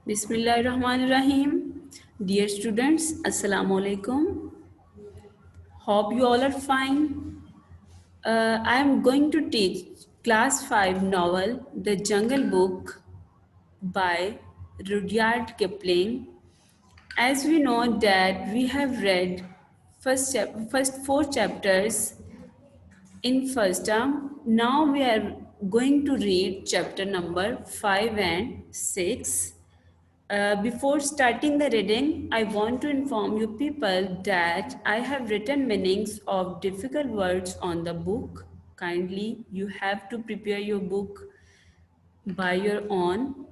Bismillahirrahmanirrahim. Dear students, Assalamu alaikum. Hope you all are fine. I am going to teach class 5 novel The Jungle Book by Rudyard Kipling. As we know that we have read first four chapters in first term. Now we are going to read chapter number 5 and 6. Before starting the reading, I want to inform you people that I have written meanings of difficult words on the book. Kindly, you have to prepare your book by your own.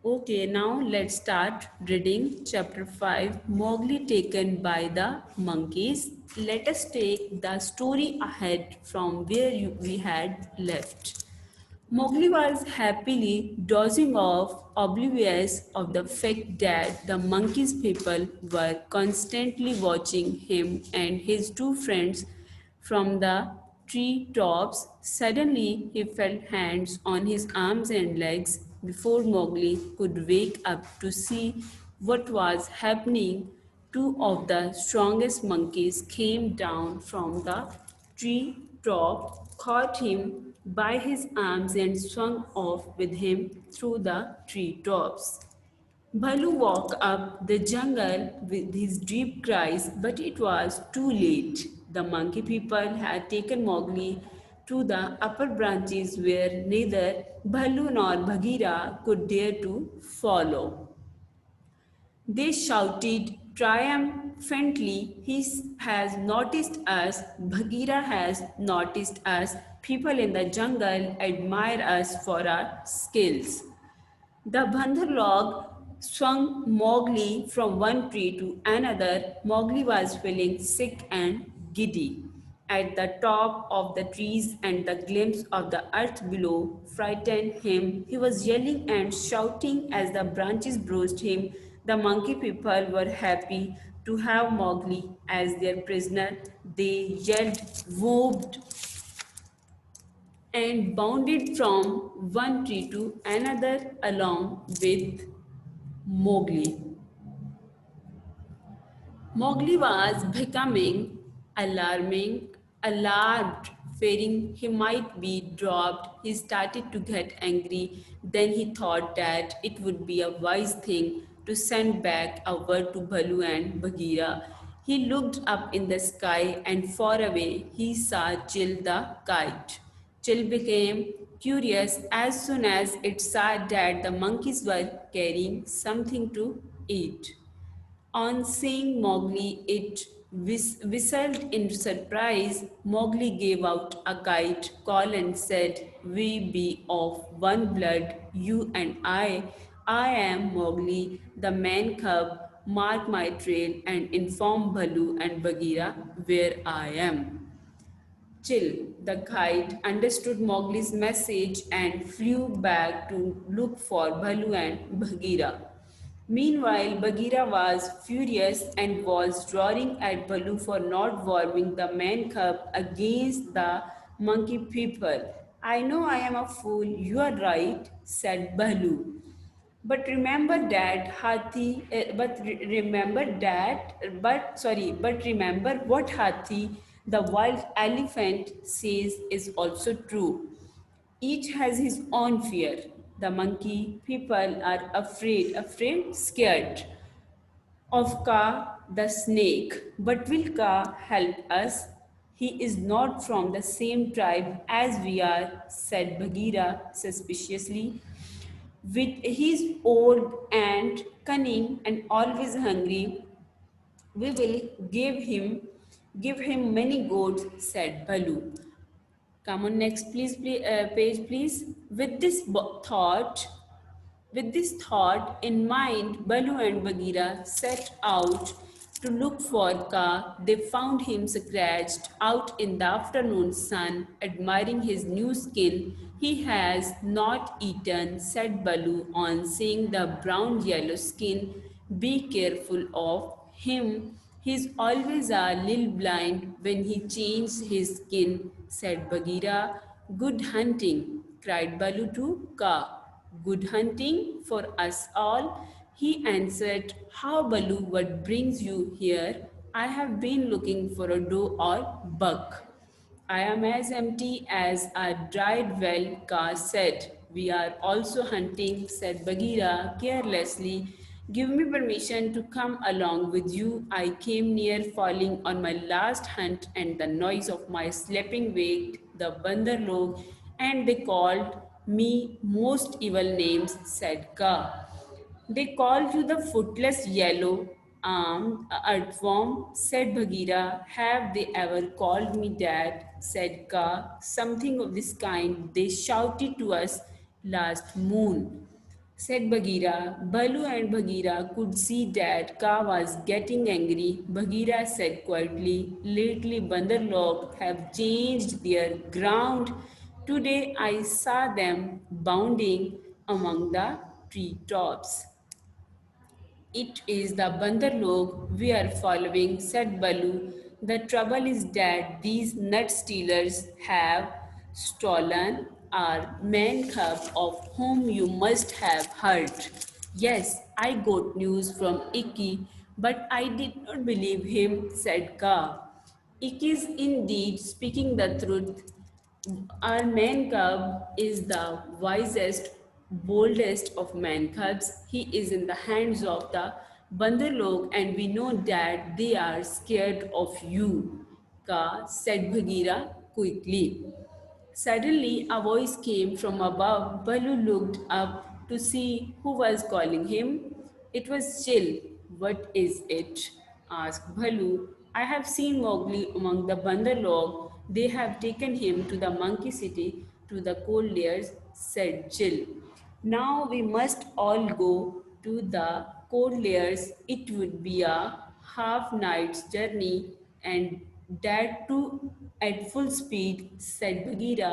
Okay, now let's start reading chapter 5 Mowgli taken by the monkeys. Let us take the story ahead from where we had left. Mowgli was happily dozing off, oblivious of the fact that the monkey's people were constantly watching him and his two friends from the tree tops. Suddenly, he felt hands on his arms and legs. Before Mowgli could wake up to see what was happening, two of the strongest monkeys came down from the tree top, caught him by his arms, and swung off with him through the tree tops. Bhalu walked up the jungle with his deep cries, but it was too late. The monkey people had taken Mowgli to the upper branches where neither Bhalu nor Bagheera could dare to follow. They shouted triumphantly, "He has noticed us, Bagheera has noticed us. People in the jungle admire us for our skills." The bandar log swung Mowgli from one tree to another. Mowgli was feeling sick and giddy. At the top of the trees and the glimpse of the earth below frightened him. He was yelling and shouting as the branches bruised him. The monkey people were happy to have Mowgli as their prisoner. They yelled, whooped, and bounded from one tree to another along with Mowgli. Mowgli was becoming alarmed, fearing he might be dropped. He started to get angry. Then he thought that it would be a wise thing to send back a word to Balu and Bagheera. He looked up in the sky, and far away he saw Chil the kite. Chil became curious as soon as it saw that the monkeys were carrying something to eat. On seeing Mowgli, it whistled in surprise. Mowgli gave out a kite call and said, "We be of one blood, you and I. I am Mowgli, the man cub. Mark my trail and inform Bhalu and Bagheera where I am." Chil, the guide, understood Mowgli's message and flew back to look for Bhalu and Bagheera. Meanwhile, Bagheera was furious and was roaring at Baloo for not warming the man cub against the monkey people. "I know I am a fool, you are right," said Baloo. But remember that Hathi, but remember what Hathi, the wild elephant, says is also true. Each has his own fear. The monkey people are scared of Ka the snake. But will Ka help us? He is not from the same tribe as we are, said Bagheera suspiciously. With his old and cunning and always hungry, we will give him many goats, said Balu. Come on, next, page, please. With this thought in mind, Balu and Bagheera set out to look for Ka. They found him scratched out in the afternoon sun, admiring his new skin. "He has not eaten," said Balu on seeing the brown yellow skin. "Be careful of him. He's always a little blind when he changes his skin," said Bagheera. "Good hunting," cried Balu to Ka. "Good hunting for us all," He answered, "How, Balu, what brings you here? I have been looking for a doe or buck." "I am as empty as a dried well," Ka said. "We are also hunting," said Bagheera carelessly. "Give me permission to come along with you. I came near falling on my last hunt, and the noise of my slipping waked the Bandar log, and they called me most evil names," said Ka. "They called you the footless yellow armed earthworm," said Bagheera. "Have they ever called me that?" said Ka. "Something of this kind they shouted to us last moon," said Bagheera. Balu and Bagheera could see that Ka was getting angry. Bagheera said quietly, "Lately Bandarlog have changed their ground. Today I saw them bounding among the treetops." "It is the Bandar log we are following," said Balu. "The trouble is that these nut stealers have stolen our man cub, of whom you must have heard." "Yes, I got news from Ikki, but I did not believe him," said Ka. "Ikki is indeed speaking the truth. Our man cub is the wisest, boldest of man cubs. He is in the hands of the Bandarlog, and we know that they are scared of you," Ka said Bagheera quickly. Suddenly, a voice came from above. Balu looked up to see who was calling him. It was Chil. "What is it?" asked Balu. "I have seen Mowgli among the Bandar log. They have taken him to the monkey city, to the cold layers," said Chil. "Now we must all go to the cold layers. It would be a half night's journey, and that too at full speed," said Bagheera.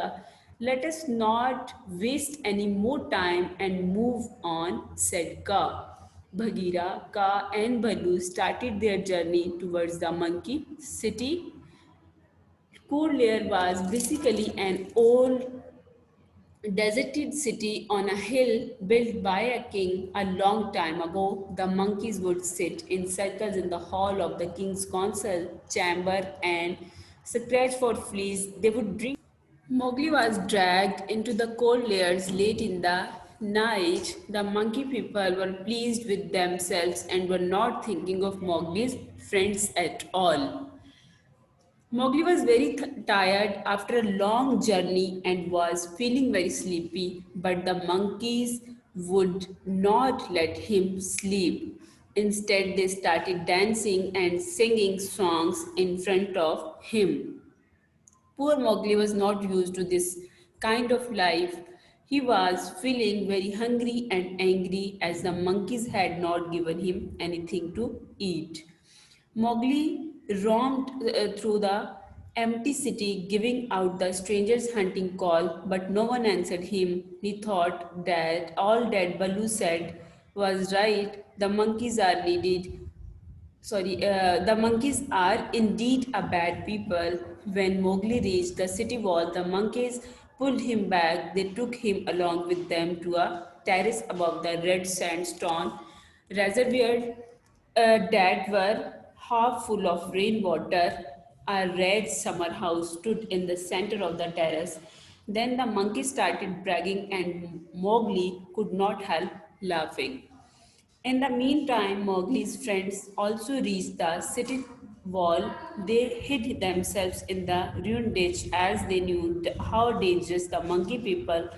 "Let us not waste any more time and move on," said Ka. Bagheera, Ka, and Balu started their journey towards the monkey city. Cold Lair was basically an old deserted city on a hill built by a king a long time ago. The monkeys would sit in circles in the hall of the king's council chamber and scratch for fleas. They would drink. Mowgli was dragged into the cold layers late in the night. The monkey people were pleased with themselves and were not thinking of Mowgli's friends at all. Mowgli was very tired after a long journey and was feeling very sleepy, but the monkeys would not let him sleep. Instead, they started dancing and singing songs in front of him. Poor Mowgli was not used to this kind of life. He was feeling very hungry and angry as the monkeys had not given him anything to eat. Mowgli roamed through the empty city, giving out the stranger's hunting call, but no one answered him. He thought that all that Baloo said was right. The monkeys are indeed a bad people. When Mowgli reached the city wall, the monkeys pulled him back. They took him along with them to a terrace above the red sandstone reservoir that were half full of rainwater. A red summer house stood in the center of the terrace. Then the monkeys started bragging, and Mowgli could not help laughing. In the meantime, Mowgli's friends also reached the city wall. They hid themselves in the ruined ditch as they knew how dangerous the monkey people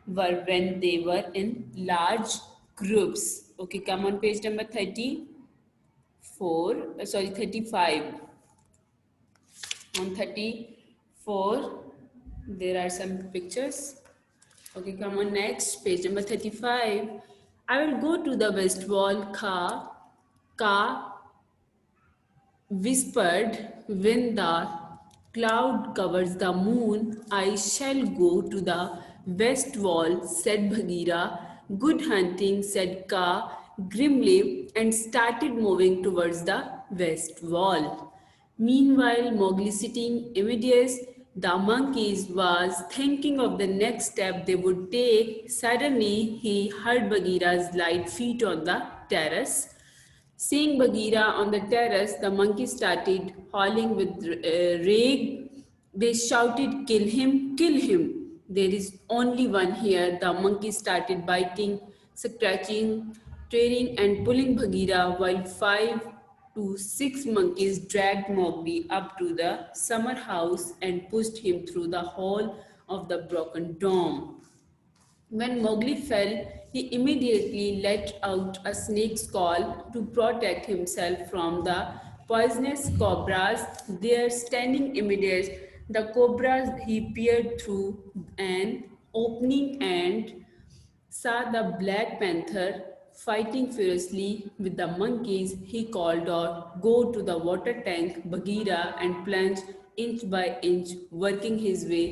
were when they were in large groups. Okay, come on page number 35. On 34, there are some pictures. Okay, come on next, page number 35. "I will go to the west wall," Ka whispered. "When the cloud covers the moon, I shall go to the west wall," said Bagheera. "Good hunting," said Ka grimly, and started moving towards the west wall. Meanwhile, Mowgli, sitting immediate The monkeys was thinking of the next step they would take. Suddenly, he heard Bagheera's light feet on the terrace. Seeing Bagheera on the terrace, the monkeys started howling with rage. They shouted, "Kill him! Kill him! There is only one here." The monkeys started biting, scratching, tearing, and pulling Bagheera, while 5 to 6 monkeys dragged Mowgli up to the summer house and pushed him through the hole of the broken dome. When Mowgli fell, he immediately let out a snake's call to protect himself from the poisonous cobras there standing immediate. The cobras he peered through an opening and saw the Black Panther fighting furiously with the monkeys. He called out, "Go to the water tank, Bagheera," and plunged inch by inch, working his way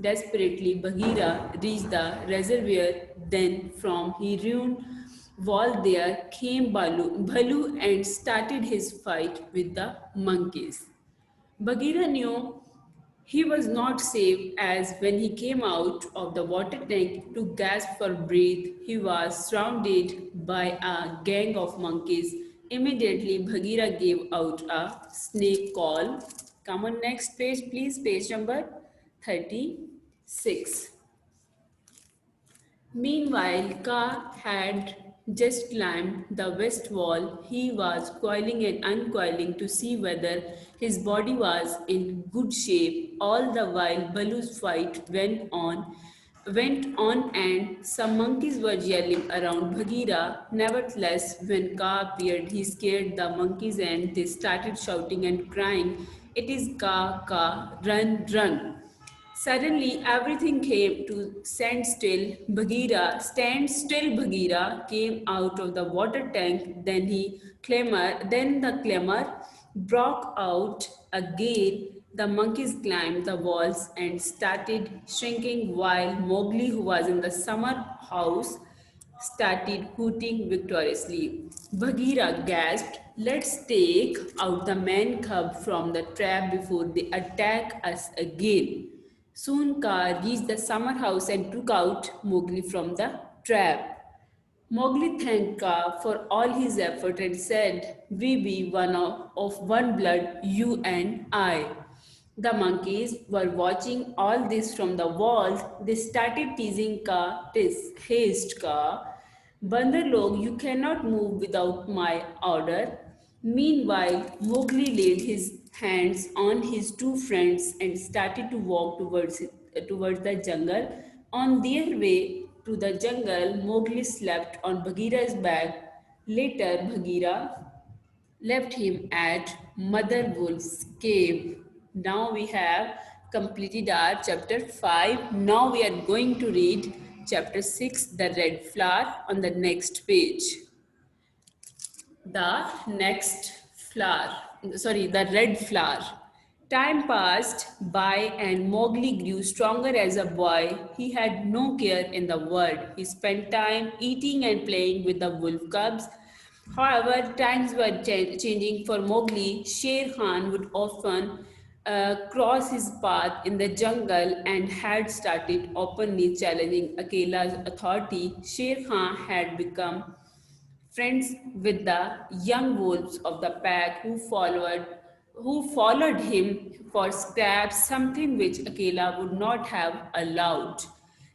desperately. Bagheera reached the reservoir. Then, from he ruined wall, there came Bhalu and started his fight with the monkeys. Bagheera knew he was not safe, as when he came out of the water tank to gasp for breath, he was surrounded by a gang of monkeys. Immediately, Bagheera gave out a snake call. Come on, next page, please, page number 36. Meanwhile, Ka had just climbed the west wall. He was coiling and uncoiling to see whether his body was in good shape. All the while, Balu's fight went on, and some monkeys were yelling around Bagheera. Nevertheless, when Ka appeared, he scared the monkeys and they started shouting and crying, "It is Ka, Ka, run, run." Suddenly, everything came to standstill. Stand still, Bagheera came out of the water tank. Then the clamor broke out again. The monkeys climbed the walls and started shrinking, while Mowgli, who was in the summer house, started hooting victoriously. Bagheera gasped, "Let's take out the man cub from the trap before they attack us again." Soon Kaa reached the summer house and took out Mowgli from the trap. Mowgli thanked Kaa for all his effort and said, "We be of one blood, you and I." The monkeys were watching all this from the walls. They started teasing Kaa, hissed Kaa, "Bandar log, you cannot move without my order." Meanwhile, Mowgli laid his hands on his two friends and started to walk towards the jungle. On their way to the jungle, Mowgli slept on Bagheera's back. Later, Bagheera left him at Mother Wolf's cave. Now we have completed our chapter 5. Now we are going to read chapter 6, The Red Flower, on the next page. The red flower. Time passed by and Mowgli grew stronger as a boy. He had no care in the world. He spent time eating and playing with the wolf cubs. However, times were changing for Mowgli. Sher Khan would often cross his path in the jungle and had started openly challenging Akela's authority. Sher Khan had become friends with the young wolves of the pack who followed him for scraps, something which Akela would not have allowed.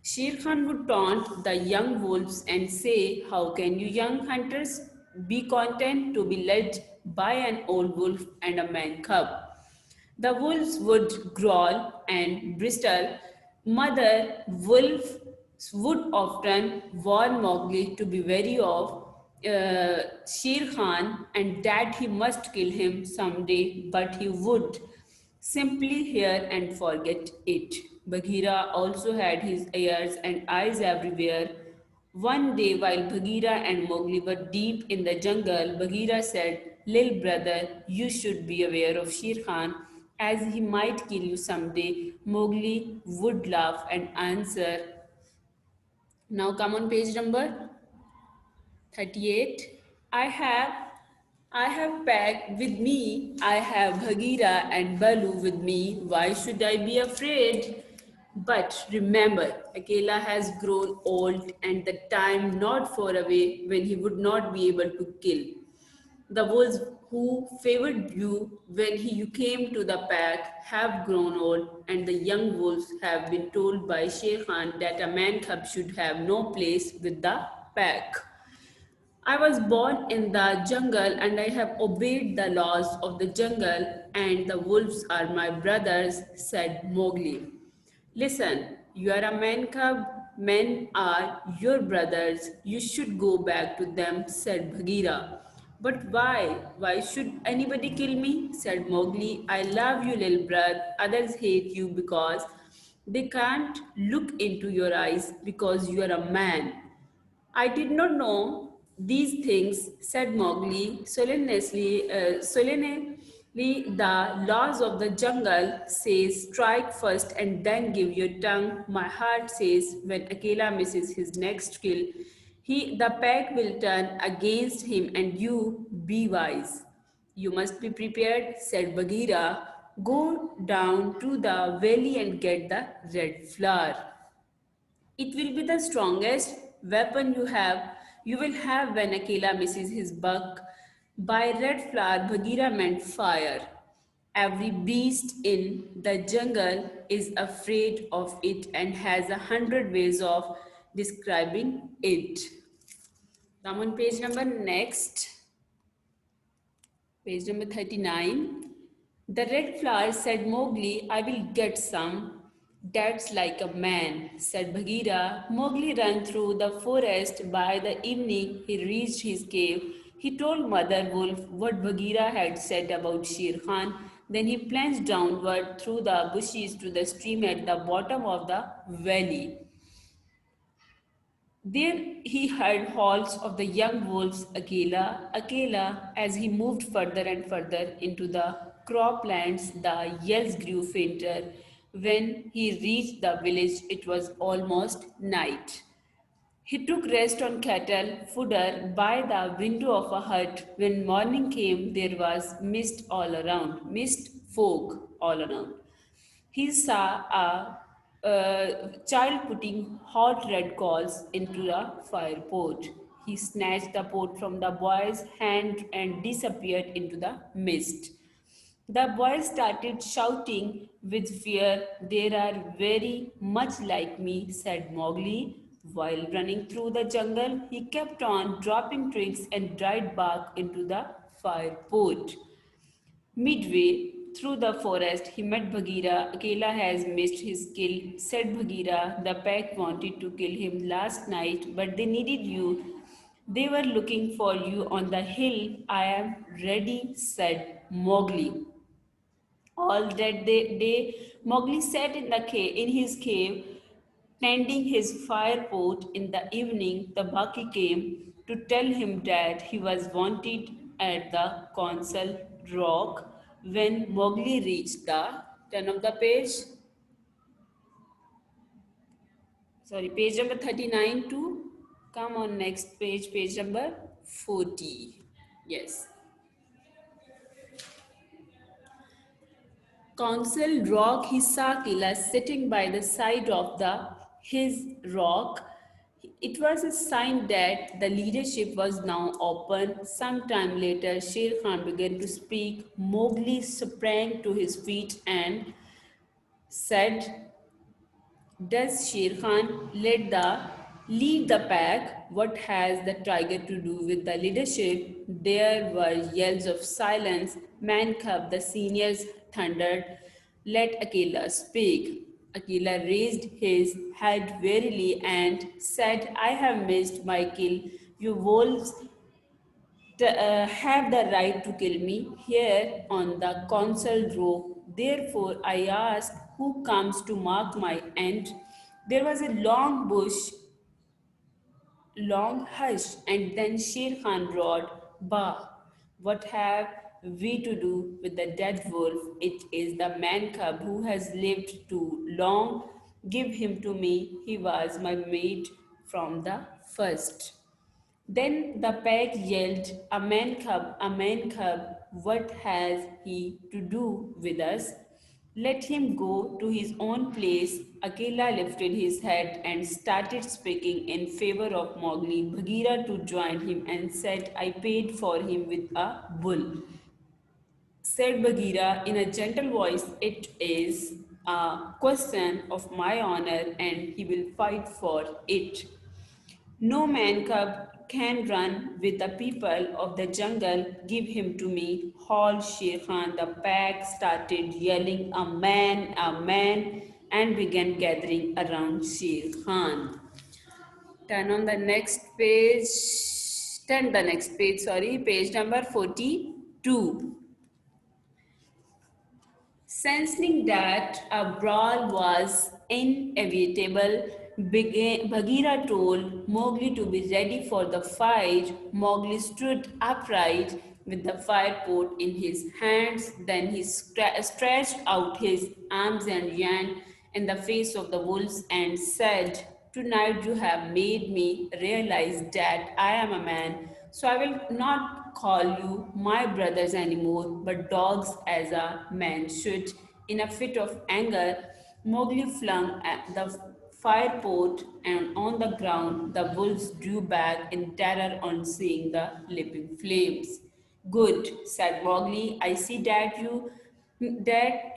Sher Khan would taunt the young wolves and say, "How can you young hunters be content to be led by an old wolf and a man cub?" The wolves would growl and bristle. Mother wolf would often warn Mowgli to be wary of Sher Khan and that he must kill him someday, but he would simply hear and forget it. Bagheera also had his ears and eyes everywhere. One day, while Bagheera and Mowgli were deep in the jungle, Bagheera said, "Little brother, you should be aware of Sher Khan, as he might kill you someday." Mowgli would laugh and answer. Now come on page number 38. I have I have pack with me. I have Bhagira and Balu with me. Why should I be afraid? But remember, Akela has grown old and the time not far away when he would not be able to kill. The wolves who favored you when you came to the pack have grown old, and the young wolves have been told by Sher Khan that a man cub should have no place with the pack. I was born in the jungle and I have obeyed the laws of the jungle, and the wolves are my brothers, said Mowgli. Listen, you are a man cub, men are your brothers. You should go back to them, said Bagheera. But why? Why should anybody kill me? Said Mowgli. I love you, little brother. Others hate you because they can't look into your eyes because you are a man. I did not know these things, said Mowgli solemnly. The laws of the jungle says strike first and then give your tongue. My heart says when Akela misses his next kill, the pack will turn against him and you be wise. You must be prepared, said Bagheera. Go down to the valley and get the red flower. It will be the strongest weapon you will have when Akela misses his buck. By red flower, Bagheera meant fire. Every beast in the jungle is afraid of it and has 100 ways of describing it. Come on, page number next. Page number 39. The red flower, said Mowgli, I will get some. That's like a man, said Bagheera. Mowgli ran through the forest. By the evening, he reached his cave. He told Mother Wolf what Bagheera had said about Sher Khan. Then he plunged downward through the bushes to the stream at the bottom of the valley. There he heard howls of the young wolves Akela. Akela, as he moved further and further into the croplands, the yells grew fainter. When he reached the village, it was almost night. He took rest on cattle fodder by the window of a hut. When morning came, there was mist fog all around. He saw a child putting hot red coals into a fire pot. He snatched the pot from the boy's hand and disappeared into the mist. The boy started shouting with fear. They are very much like me, said Mowgli. While running through the jungle, he kept on dropping twigs and dried bark into the fire pot. Midway through the forest, he met Bagheera. Akela has missed his kill, said Bagheera. The pack wanted to kill him last night, but they needed you. They were looking for you on the hill. I am ready, said Mowgli. All that day, Mowgli sat in his cave, tending his fire pot. In the evening, the Baki came to tell him that he was wanted at the council rock. When Mowgli reached the turn of the page, page number 39 to come on next page, page number 40. Yes. Council Rock, he saw Kila sitting by the side of his rock. It was a sign that the leadership was now open. Sometime later, Sher Khan began to speak. Mowgli sprang to his feet and said, does Sher Khan lead the pack? What has the tiger to do with the leadership? There were yells of silence. Man cub, the seniors thundered, let Akela speak. Akela raised his head wearily and said, I have missed my kill. You wolves have the right to kill me here on the council row. Therefore, I ask who comes to mark my end. There was a long hush, and then Sher Khan roared, Bah! What have we to do with the dead wolf? It is the man cub who has lived too long. Give him to me. He was my mate from the first. Then the pack yelled, a man cub, what has he to do with us? Let him go to his own place. Akela lifted his head and started speaking in favor of Mowgli. Bagheera too joined him and said, I paid for him with a bull. Said Bagheera in a gentle voice, it is a question of my honor and he will fight for it. No man cub can run with the people of the jungle. Give him to me. Haul Sher Khan. The pack started yelling, a man, and began gathering around Sher Khan. Turn on the next page. Turn the next page, sorry, page number 42. Sensing that a brawl was inevitable, Bagheera told Mowgli to be ready for the fight. Mowgli stood upright with the fire pot in his hands. Then he stretched out his arms and ran in the face of the wolves and said, Tonight you have made me realize that I am a man, so I will not call you my brothers anymore, but dogs as a man should. In a fit of anger, Mowgli flung at the fire pot and on the ground the wolves drew back in terror on seeing the leaping flames. Good, said Mowgli. I see that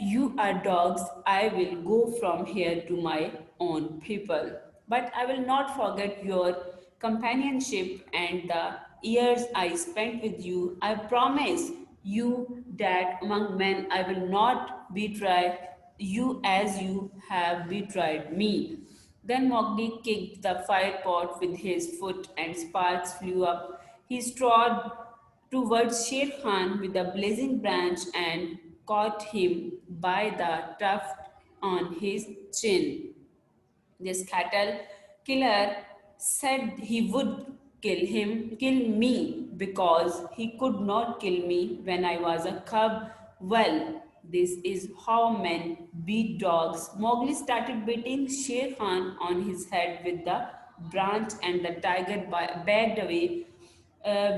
you are dogs. I will go from here to my own people. But I will not forget your companionship and the years I spent with you. I promise you that among men I will not betray you as you have betrayed me. Then Mowgli kicked the fire pot with his foot and sparks flew up. He strode towards Sher Khan with a blazing branch and caught him by the tuft on his chin. This cattle killer said he would kill me because he could not kill me when I was a cub. Well, this is how men beat dogs. Mowgli started beating Sher Khan on his head with the branch, and the tiger backed away,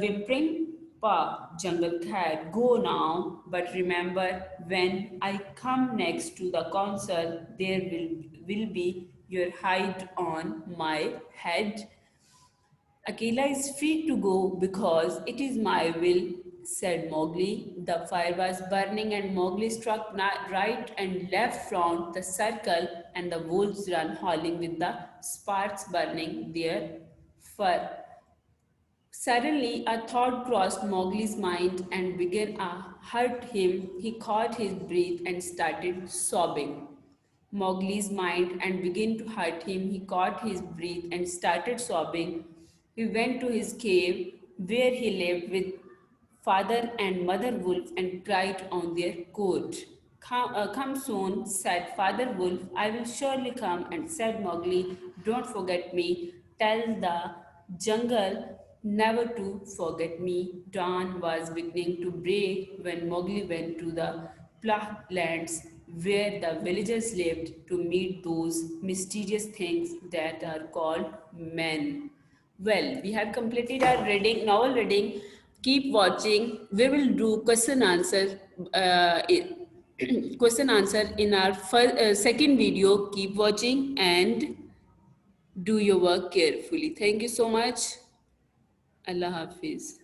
whimpering, Pa, jungle cat, go now. But remember, when I come next to the council, will be your hide on my head. Akela is free to go because it is my will, said Mowgli. The fire was burning, and Mowgli struck right and left round the circle, and the wolves ran howling with the sparks burning their fur. Suddenly, a thought crossed Mowgli's mind and began to hurt him. He caught his breath and started sobbing. Mowgli's mind and began to hurt him. He caught his breath and started sobbing. He went to his cave where he lived with father and mother wolf and cried on their coat. Come soon, said Father Wolf. I will surely come, and said Mowgli, don't forget me. Tell the jungle never to forget me. Dawn was beginning to break when Mowgli went to the Plah lands where the villagers lived to meet those mysterious things that are called men. Well, we have completed our reading, novel reading. Keep watching. We will do question answer, question answer in our second video. Keep watching and do your work carefully. Thank you so much. Allah Hafiz.